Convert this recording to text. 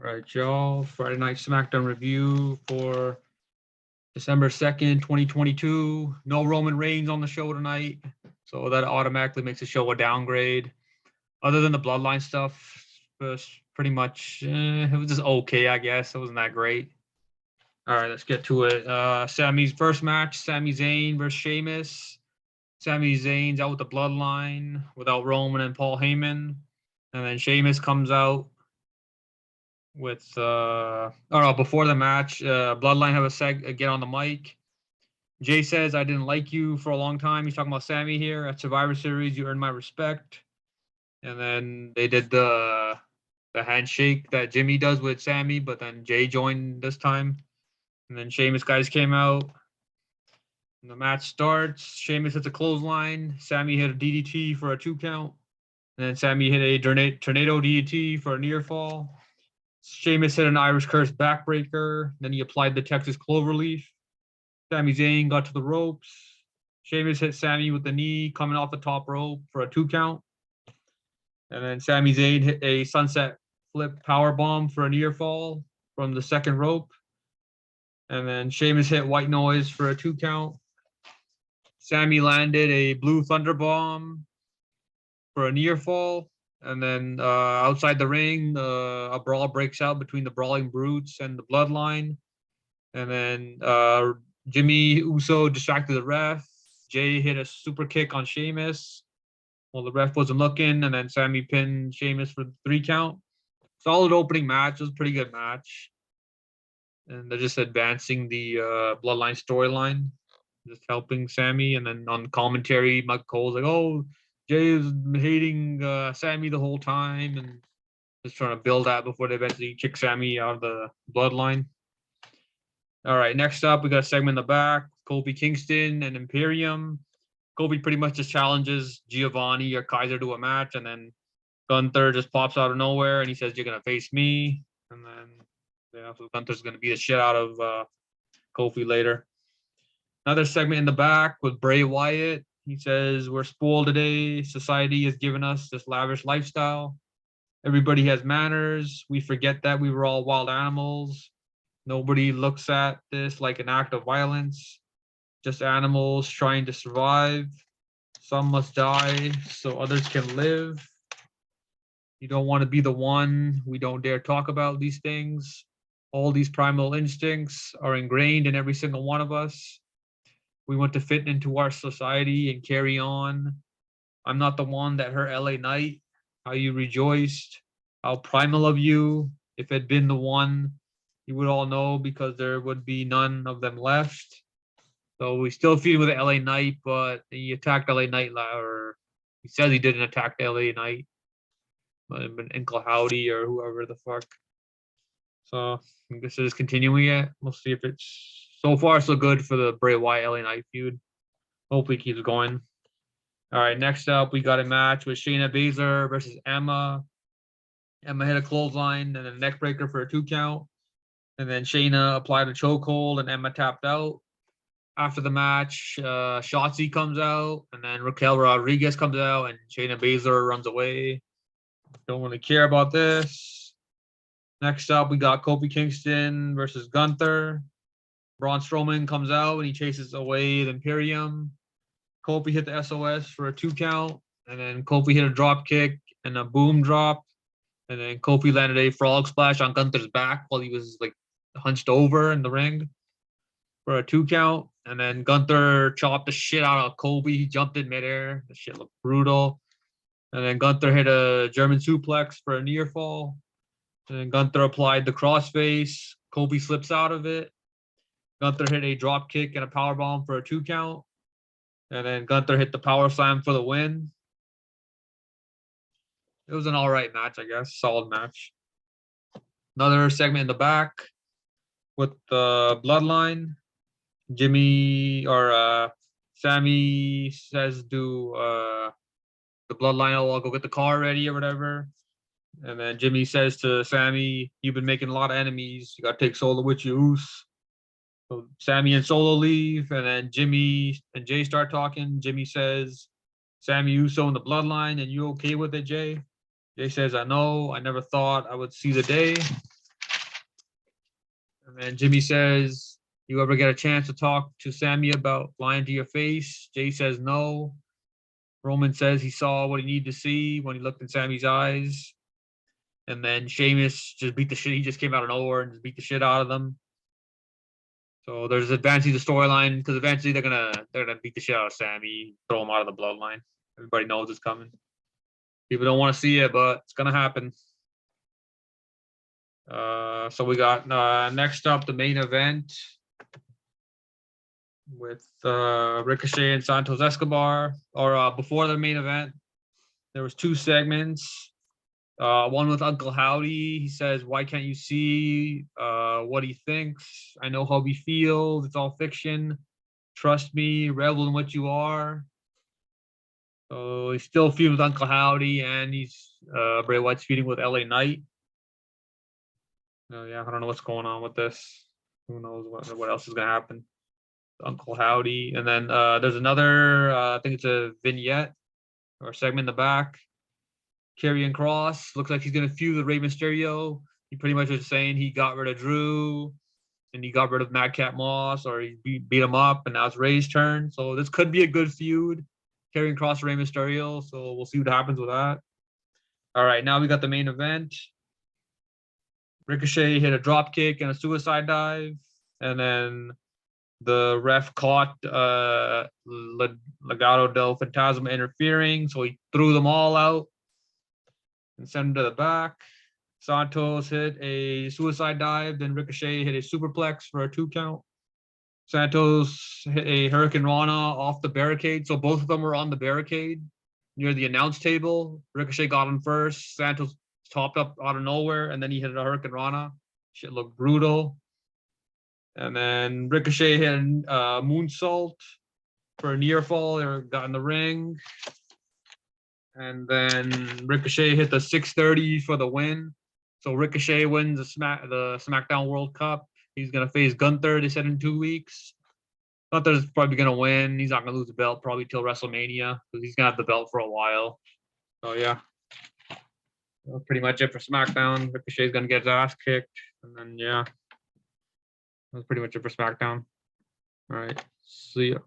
All right, y'all. Friday Night Smackdown review for December 2nd, 2022. No Roman Reigns on the show tonight, so that automatically makes the show a downgrade. Other than the Bloodline stuff, it was pretty much, it was just okay, I guess. It wasn't that great. All right, let's get to it. Sammy's first match, Sami Zayn versus Sheamus. Sami Zayn's out with the Bloodline without Roman and Paul Heyman. And then Sheamus comes out with before the match, Bloodline have a get on the mic. Jay says, I didn't like you for a long time. He's talking about Sammy here at Survivor Series. You earned my respect. And then they did the handshake that Jimmy does with Sammy, but then Jay joined this time. And then Sheamus guys came out. And the match starts. Sheamus hits a clothesline. Sammy hit a DDT for a 2 count. And then Sammy hit a tornado DDT for a near fall. Sheamus hit an Irish Curse backbreaker. Then he applied the Texas Cloverleaf. Sami Zayn got to the ropes. Sheamus hit Sammy with the knee coming off the top rope for a 2 count. And then Sami Zayn hit a sunset flip power bomb for a near fall from the second rope. And then Sheamus hit White Noise for a 2 count. Sammy landed a Blue Thunder Bomb for a near fall. And then outside the ring, a brawl breaks out between the Brawling Brutes and the Bloodline. And then Jimmy Uso distracted the ref. Jay hit a super kick on Sheamus while the ref wasn't looking. And then Sammy pinned Sheamus for the 3 count. Solid opening match. It was a pretty good match. And they're just advancing the Bloodline storyline, just helping Sammy. And then on commentary, Mike Cole's like, oh, Jay is hating Sammy the whole time and just trying to build that before they eventually kick Sammy out of the Bloodline. All right, next up, we got a segment in the back. Kofi Kingston and Imperium. Kofi pretty much just challenges Giovanni or Kaiser to a match, and then Gunther just pops out of nowhere and he says, you're going to face me. And then so Gunther's going to beat the shit out of Kofi later. Another segment in the back with Bray Wyatt. He says, we're spoiled today. Society has given us this lavish lifestyle. Everybody has manners. We forget that we were all wild animals. Nobody looks at this like an act of violence. Just animals trying to survive. Some must die so others can live. You don't want to be the one. We don't dare talk about these things. All these primal instincts are ingrained in every single one of us. We want to fit into our society and carry on. I'm not the one that hurt LA Knight. How you rejoiced. How primal of you. If it had been the one, you would all know because there would be none of them left. So we still feed with the LA Knight, but he attacked LA Knight, or he says he didn't attack the LA Knight. Might have been Uncle Howdy or whoever the fuck. So I guess it is continuing it. We'll see if it's so far so good for the Bray Wyatt LA Knight feud. Hopefully it keeps going. All right, next up we got a match with Shayna Baszler versus Emma. Emma hit a clothesline and a neck breaker for a 2 count. And then Shayna applied a chokehold and Emma tapped out. After the match, Shotzi comes out and then Raquel Rodriguez comes out and Shayna Baszler runs away. Don't really care about this. Next up, we got Kofi Kingston versus Gunther. Braun Strowman comes out and he chases away the Imperium. Kofi hit the SOS for a 2 count. And then Kofi hit a drop kick and a boom drop. And then Kofi landed a frog splash on Gunther's back while he was like hunched over in the ring for a 2 count. And then Gunther chopped the shit out of Kofi. He jumped in midair. The shit looked brutal. And then Gunther hit a German suplex for a near fall. And then Gunther applied the crossface. Kofi slips out of it. Gunther hit a drop kick and a power bomb for a 2 count. And then Gunther hit the power slam for the win. It was an all right match, I guess. Solid match. Another segment in the back with the Bloodline. Sammy says to the Bloodline, oh, I'll go get the car ready or whatever. And then Jimmy says to Sammy, you've been making a lot of enemies. You got to take Solo with you, Oos. So Sammy and Solo leave, and then Jimmy and Jay start talking. Jimmy says, Sammy Uso in the Bloodline, and you okay with it, Jay? Jay says, I know. I never thought I would see the day. And then Jimmy says, "You ever get a chance to talk to Sammy about lying to your face?" Jay says no. Roman says he saw what he needed to see when he looked in Sammy's eyes. And then Sheamus just beat the shit. He just came out of nowhere and just beat the shit out of them. So there's advancing the storyline because eventually they're gonna beat the shit out of Sammy, throw him out of the bloodline. Everybody knows it's coming. People don't want to see it, but it's gonna happen. So we got next up the main event with Ricochet and Santos Escobar. Or before the main event, there was 2 segments. One with Uncle Howdy. He says, "Why can't you see what he thinks? I know how he feels. It's all fiction. Trust me, rebel in what you are." So he's still feuding with Uncle Howdy, and he's Bray Wyatt's feuding with LA Knight. Yeah, I don't know what's going on with this. Who knows what else is gonna happen? Uncle Howdy, and then there's another. I think it's a vignette or segment in the back. Karrion Kross looks like he's gonna feud with Rey Mysterio. He pretty much was saying he got rid of Drew and he got rid of Madcap Moss, or he beat him up, and now it's Rey's turn. So this could be a good feud. Karrion Kross, Rey Mysterio. So we'll see what happens with that. All right, now we got the main event. Ricochet hit a drop kick and a suicide dive, and then the ref caught Legado del Fantasma interfering, so he threw them all out and sent him to the back. Santos hit a suicide dive, then Ricochet hit a superplex for a 2 count. Santos hit a Hurricane Rana off the barricade, so both of them were on the barricade near the announce table. Ricochet got him first. Santos topped up out of nowhere, and then he hit a Hurricane Rana. Shit looked brutal. And then Ricochet hit a moonsault for a near fall. They got in the ring. And then Ricochet hit the 630 for the win. So Ricochet wins the SmackDown World Cup. He's gonna face Gunther. They said in 2 weeks. Gunther's probably gonna win. He's not gonna lose the belt probably till WrestleMania because he's gonna have the belt for a while. So yeah, that's pretty much it for SmackDown. Ricochet's gonna get his ass kicked, and then yeah, that's pretty much it for SmackDown. All right, see ya.